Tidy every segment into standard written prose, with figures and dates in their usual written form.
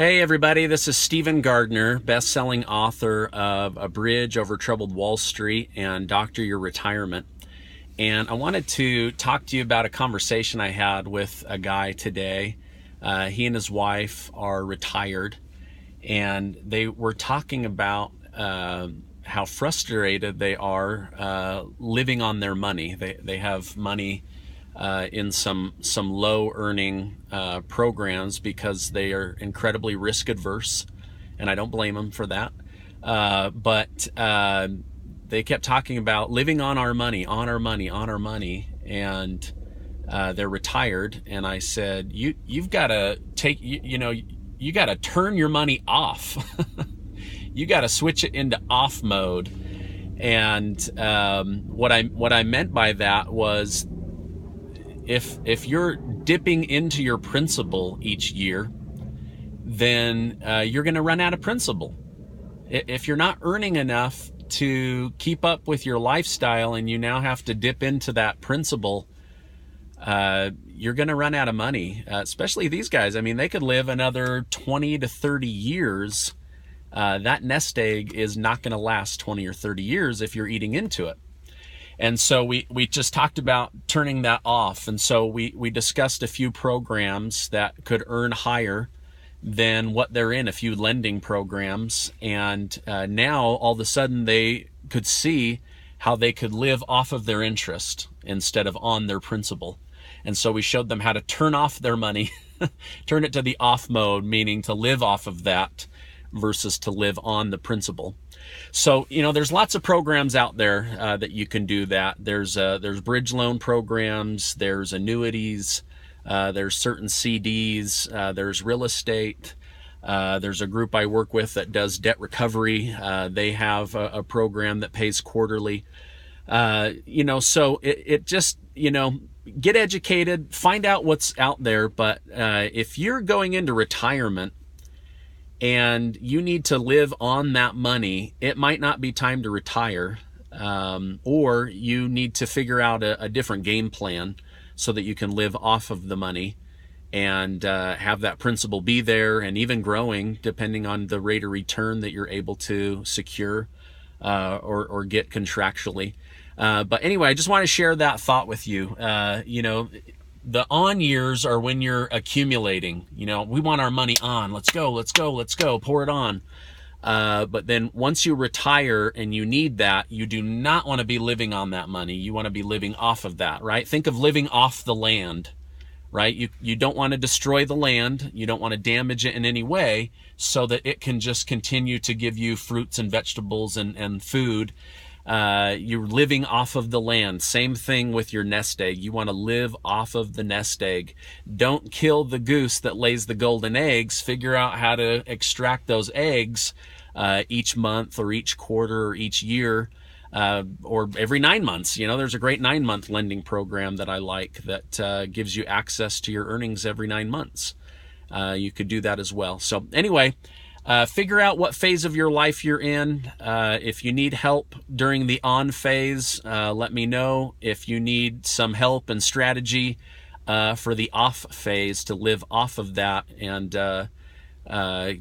Hey everybody, this is Gardner, best-selling author of A Bridge Over Troubled Wall Street and Doctor Your Retirement. And I wanted to talk to you about a conversation I had with a guy today. He and his wife are retired, and they were talking about how frustrated they are living on their money. They have money in some low earning programs because they are incredibly risk adverse, and I don't blame them for that. But they kept talking about living on our money, and they're retired. And I said, you've got to take, you got to turn your money off. You got to switch it into off mode. And what I meant by that was, if you're dipping into your principal each year, then you're going to run out of principal. If you're not earning enough to keep up with your lifestyle and you now have to dip into that principal, you're going to run out of money, especially these guys. I mean, they could live another 20 to 30 years. That nest egg is not going to last 20 or 30 years if you're eating into it. And so we just talked about turning that off. And so we discussed a few programs that could earn higher than what they're in, a few lending programs. And now all of a sudden they could see how they could live off of their interest instead of on their principal. And so we showed them how to turn off their money, turn it to the off mode, meaning to live off of that versus to live on the principal. So, there's lots of programs out there that you can do that. There's bridge loan programs, there's annuities, there's certain CDs, there's real estate. There's a group I work with that does debt recovery. They have a program that pays quarterly. So it just, get educated, find out what's out there. But if you're going into retirement and you need to live on that money, it might not be time to retire, or you need to figure out a different game plan so that you can live off of the money and have that principal be there and even growing depending on the rate of return that you're able to secure or get contractually. But anyway, I just want to share that thought with you. The on years are when you're accumulating. We want our money on. Let's go, pour it on. But then once you retire and you need that, you do not want to be living on that money. You want to be living off of that, right? Think of living off the land, right? You don't want to destroy the land. You don't want to damage it in any way so that it can just continue to give you fruits and vegetables and food. You're living off of the land. Same thing with your nest egg. You want to live off of the nest egg. Don't kill the goose that lays the golden eggs. Figure out how to extract those eggs each month or each quarter or each year, or every 9 months. There's a great 9-month lending program that I like that gives you access to your earnings every 9 months. You could do that as well. So anyway, figure out what phase of your life you're in. If you need help during the on phase, let me know. If you need some help and strategy for the off phase to live off of that and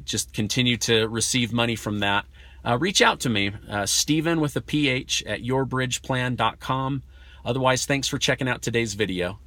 just continue to receive money from that, reach out to me, Stephen with a PH at yourbridgeplan.com. Otherwise, thanks for checking out today's video.